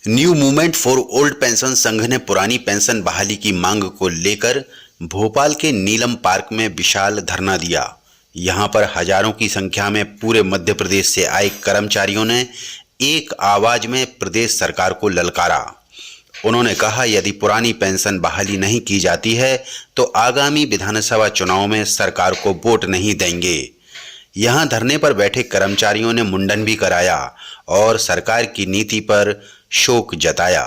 New movement for old pension संघ ने पुरानी पेंशन बहाली की मांग को लेकर भोपाल के नीलम पार्क में विशाल धरना दिया। यहां पर हजारों की संख्या में पूरे मध्य प्रदेश से आए कर्मचारियों ने एक आवाज में प्रदेश सरकार को ललकारा। उन्होंने कहा, यदि पुरानी पेंशन बहाली नहीं की जाती है तो आगामी विधानसभा चुनाव में सरकार को वोट नहीं देंगे। यहां धरने पर बैठे कर्मचारियों ने मुंडन भी कराया और सरकार की नीति पर शोक जताया।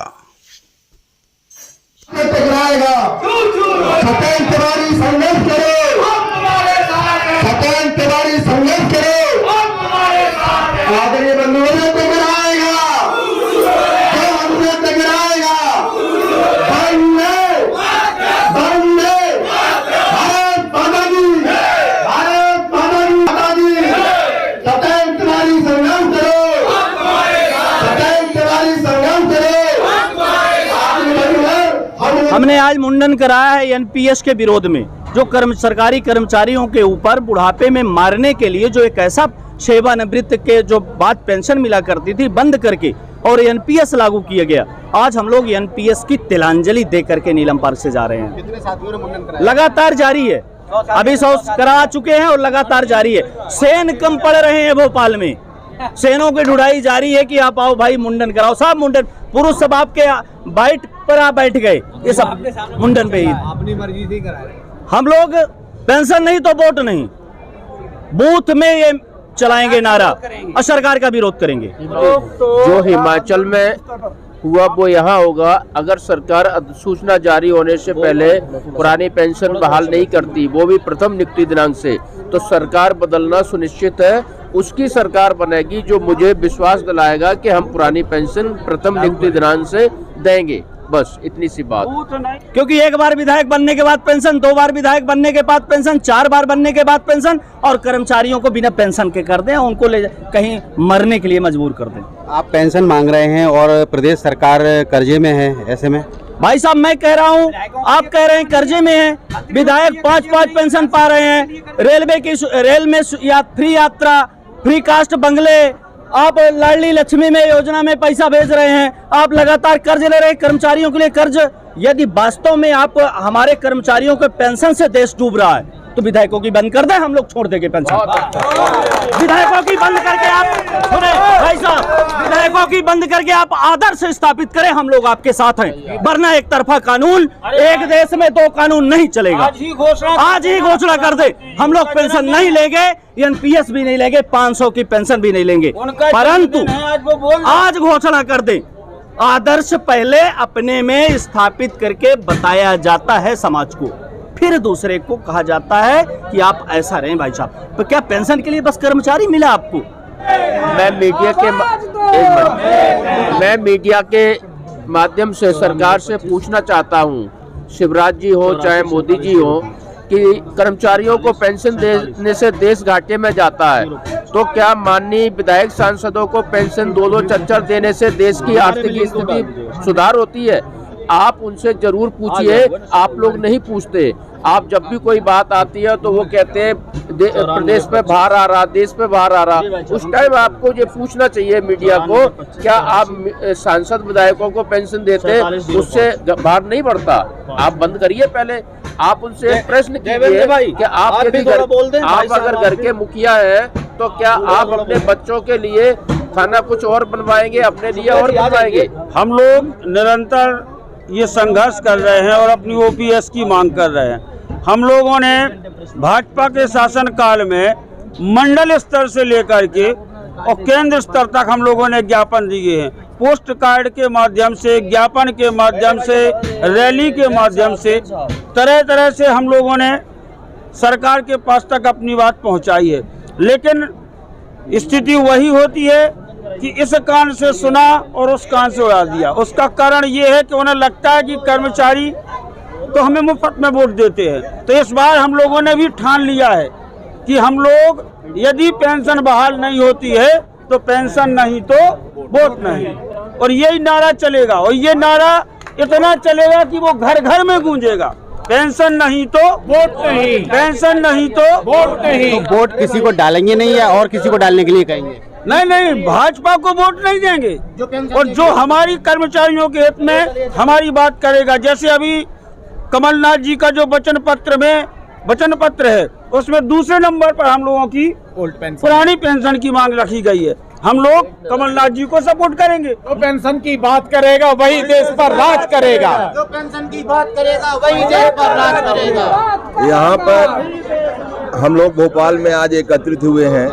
हमने आज मुंडन कराया है एनपीएस के विरोध में, जो सरकारी कर्मचारियों के ऊपर बुढ़ापे में मारने के लिए जो एक ऐसा सेवानिवृत्त के जो बात पेंशन मिला करती थी बंद करके और एनपीएस लागू किया गया। आज हम लोग एनपीएस की तिलांजलि दे करके नीलम पार्क से जा रहे हैं। कितने साथियों ने मुंडन कराया? लगातार जारी है, अभी 100 करा चुके हैं और लगातार जारी है। सेन कम पड़ रहे हैं भोपाल में, सेनों की ढुलाई जारी है कि आप आओ भाई मुंडन कराओ। सब मुंडन, पुरुष सब आपके बाइट पर आप बैठ गए, ये सब मुंडन पे ही अपनी मर्जी से करा रहे। हम लोग पेंशन नहीं तो वोट नहीं, बूथ में ये चलाएंगे नारा और सरकार का विरोध करेंगे। जो हिमाचल में हुआ वो यहाँ होगा। अगर सरकार अधिसूचना जारी होने से पहले पुरानी पेंशन बहाल नहीं करती, वो भी प्रथम नियुक्ति दिनांक से, तो सरकार बदलना सुनिश्चित है। उसकी सरकार बनेगी जो मुझे विश्वास दिलाएगा कि हम पुरानी पेंशन प्रथम नियुक्ति दिनांक से देंगे। बस इतनी सी बात। क्योंकि एक बार विधायक बनने के बाद पेंशन, 2 बार विधायक बनने के बाद पेंशन, 4 बार बनने के बाद पेंशन, और कर्मचारियों को बिना पेंशन के कर दें, उनको ले कहीं मरने के लिए मजबूर कर दें। आप पेंशन मांग रहे हैं और प्रदेश सरकार कर्जे में है, ऐसे में भाई साहब मैं कह रहा हूँ, आप कह रहे हैं कर्जे में है। विधायक 5-5 पेंशन पा रहे हैं, रेल में फ्री यात्रा, फ्री कास्ट बंगले, आप लाडली लक्ष्मी में योजना में पैसा भेज रहे हैं, आप लगातार कर्ज ले रहे हैं कर्मचारियों के लिए कर्ज। यदि वास्तव में आप हमारे कर्मचारियों के पेंशन से देश डूब रहा है तो विधायकों की बंद कर दें, हम लोग छोड़ देंगे पेंशन। विधायकों की बंद करके आप सुने भाई साहब, विधायकों की बंद करके आप आदर्श स्थापित करें, हम लोग आपके साथ हैं। वरना एक तरफा कानून, एक देश में 2 कानून नहीं चलेगा। आज ही घोषणा कर दे, हम लोग पेंशन नहीं लेंगे, एनपीएस भी नहीं लेंगे, 500 की पेंशन भी नहीं लेंगे, परंतु आज घोषणा कर दे। आदर्श पहले अपने में स्थापित करके बताया जाता है समाज को, फिर दूसरे को कहा जाता है कि आप ऐसा रहें। भाई साहब, तो क्या पेंशन के लिए बस कर्मचारी मिला आपको? मैं मीडिया के माध्यम से सरकार से पूछना चाहता हूं, शिवराज जी हो चाहे मोदी जी हो, कि कर्मचारियों को पेंशन देने से देश घाटे में जाता है, तो क्या माननीय विधायक सांसदों को पेंशन 2-2 4-4 देने से देश की आर्थिक स्थिति सुधार होती है? आप उनसे जरूर पूछिए, आप लोग नहीं पूछते। आप जब भी कोई बात आती है तो वो कहते हैं प्रदेश पे भार आ रहा, देश पे भार आ रहा। उस टाइम आपको ये पूछना चाहिए मीडिया को, क्या आप सांसद विधायकों को पेंशन देते, उससे भार नहीं बढ़ता? आप बंद करिए पहले। आप उनसे प्रश्न कीजिए कि आप अगर घर के मुखिया है तो क्या आप अपने बच्चों के लिए खाना कुछ और बनवाएंगे, अपने लिए और बनवाएंगे? हम लोग निरंतर ये संघर्ष कर रहे हैं और अपनी ओपीएस की मांग कर रहे हैं। हम लोगों ने भाजपा के शासन काल में मंडल स्तर से लेकर के और केंद्र स्तर तक हम लोगों ने ज्ञापन दिए हैं, पोस्ट कार्ड के माध्यम से, ज्ञापन के माध्यम से, रैली के माध्यम से, तरह तरह से हम लोगों ने सरकार के पास तक अपनी बात पहुंचाई है। लेकिन स्थिति वही होती है कि इस कान से सुना और उस कान से उड़ा दिया। उसका कारण ये है कि उन्हें लगता है कि कर्मचारी तो हमें मुफ्त में वोट देते हैं। तो इस बार हम लोगों ने भी ठान लिया है कि हम लोग यदि पेंशन बहाल नहीं होती है तो पेंशन नहीं तो वोट नहीं, और यही नारा चलेगा। और ये नारा इतना चलेगा कि वो घर घर में गूंजेगा, पेंशन नहीं तो वोट नहीं, पेंशन नहीं तो वोट नहीं। तो वोट किसी को डालेंगे नहीं या और किसी को डालने के लिए कहेंगे? नहीं, भाजपा को वोट नहीं देंगे। और जो हमारी कर्मचारियों के हित में हमारी बात करेगा, जैसे अभी कमलनाथ जी का जो वचन पत्र है उसमें दूसरे नंबर पर हम लोगों की पुरानी पेंशन की मांग रखी गई है। हम लोग कमलनाथ जी को सपोर्ट करेंगे। जो पेंशन की बात करेगा वही देश पर राज करेगा। जो पेंशन की बात करेगा वही देश पर राज करेगा। यहाँ पर हम लोग भोपाल में आज एकत्रित हुए हैं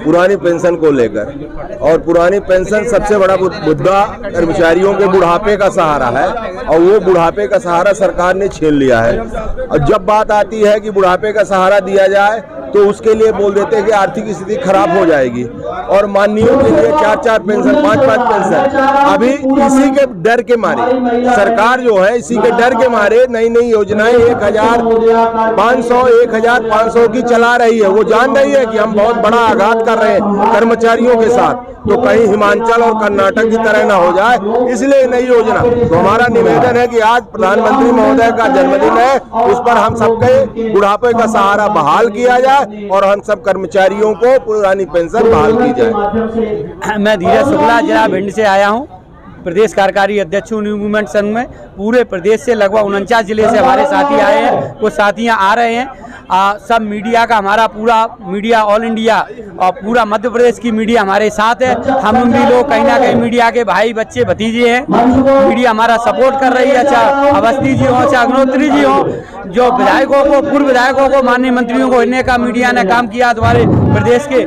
पुरानी पेंशन को लेकर, और पुरानी पेंशन सबसे बड़ा मुद्दा कर्मचारियों के बुढ़ापे का सहारा है, और वो बुढ़ापे का सहारा सरकार ने छीन लिया है। और जब बात आती है कि बुढ़ापे का सहारा दिया जाए तो उसके लिए बोल देते हैं कि आर्थिक स्थिति खराब हो जाएगी, और माननीयों के लिए 4-4 पेंशन 5-5 पेंशन। अभी इसी के डर के मारे सरकार जो है इसी के डर के मारे नई नई योजनाएं 1500 1500 की चला रही है। वो जान रही है कि हम बहुत बड़ा आघात कर रहे हैं कर्मचारियों के साथ, तो कहीं हिमाचल और कर्नाटक की तरह ना हो जाए, इसलिए नई योजना। तो हमारा निवेदन है कि आज प्रधानमंत्री महोदय का जन्मदिन है, उस पर हम सबके बुढ़ापे का सहारा बहाल किया जाए और हम सब कर्मचारियों को पुरानी पेंशन बहाल की जाए। मैं धीरज शुक्ला जिला भिंड से आया हूँ, प्रदेश कार्यकारी अध्यक्ष न्यू मूवमेंट संघ में। पूरे प्रदेश से लगभग 49 जिले से हमारे साथी आए हैं, कुछ साथियाँ आ रहे हैं। सब मीडिया का हमारा पूरा मीडिया ऑल इंडिया और पूरा मध्य प्रदेश की मीडिया हमारे साथ है। हम भी लोग कहीं ना कहीं मीडिया के भाई बच्चे भतीजे हैं। मीडिया हमारा सपोर्ट कर रही है, चाहे अवस्थी जी हो चाहे अग्नोत्री जी हो, जो विधायकों को पूर्व विधायकों को माननीय मंत्रियों को इन्हें का मीडिया ने काम किया हमारे प्रदेश के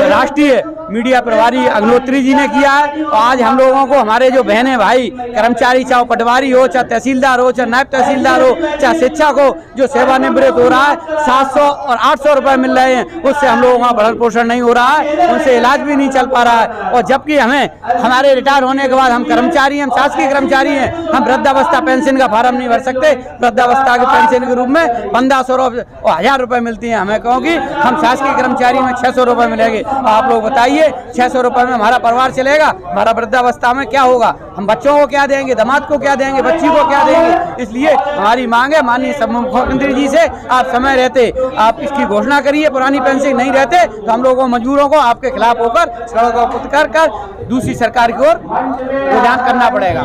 राष्ट्रीय मीडिया प्रभारी अग्नोत्री जी ने किया है। और आज हम लोगों को हमारे जो बहनें भाई कर्मचारी, चाहे पटवारी हो चाहे तहसीलदार हो चाहे नायब तहसीलदार हो चाहे शिक्षक हो, जो सेवानिवृत्त हो रहा है 700 और 800 रुपए मिल रहे हैं, उससे हम लोगों का भरण पोषण नहीं हो रहा है, उनसे इलाज भी नहीं चल पा रहा है। और जबकि हमें हमारे रिटायर होने के बाद हम कर्मचारी हैं, हम शासकीय कर्मचारी हैं, हम वृद्धावस्था पेंशन का फार्म नहीं भर सकते। वृद्धावस्था के पेंशन के रूप में 1500 और 1000 रुपए मिलती है हमें, क्योंकि हम शासकीय कर्मचारी में 600 रुपए मिलेंगे। आप लोग बताइए 600 रुपए में हमारा परिवार चलेगा? हमारा वृद्धावस्था में क्या होगा? हम बच्चों को क्या देंगे, दामाद को क्या देंगे, बच्ची को क्या देंगे? इसलिए हमारी मांग है माननीय सब मुख्यमंत्री जी से, आप समय रहते आप इसकी घोषणा करिए। पुरानी पेंशन नहीं रहते तो हम लोगों मजदूरों को आपके खिलाफ होकर सड़कों को कर दूसरी सरकार की ओर रुझान करना पड़ेगा।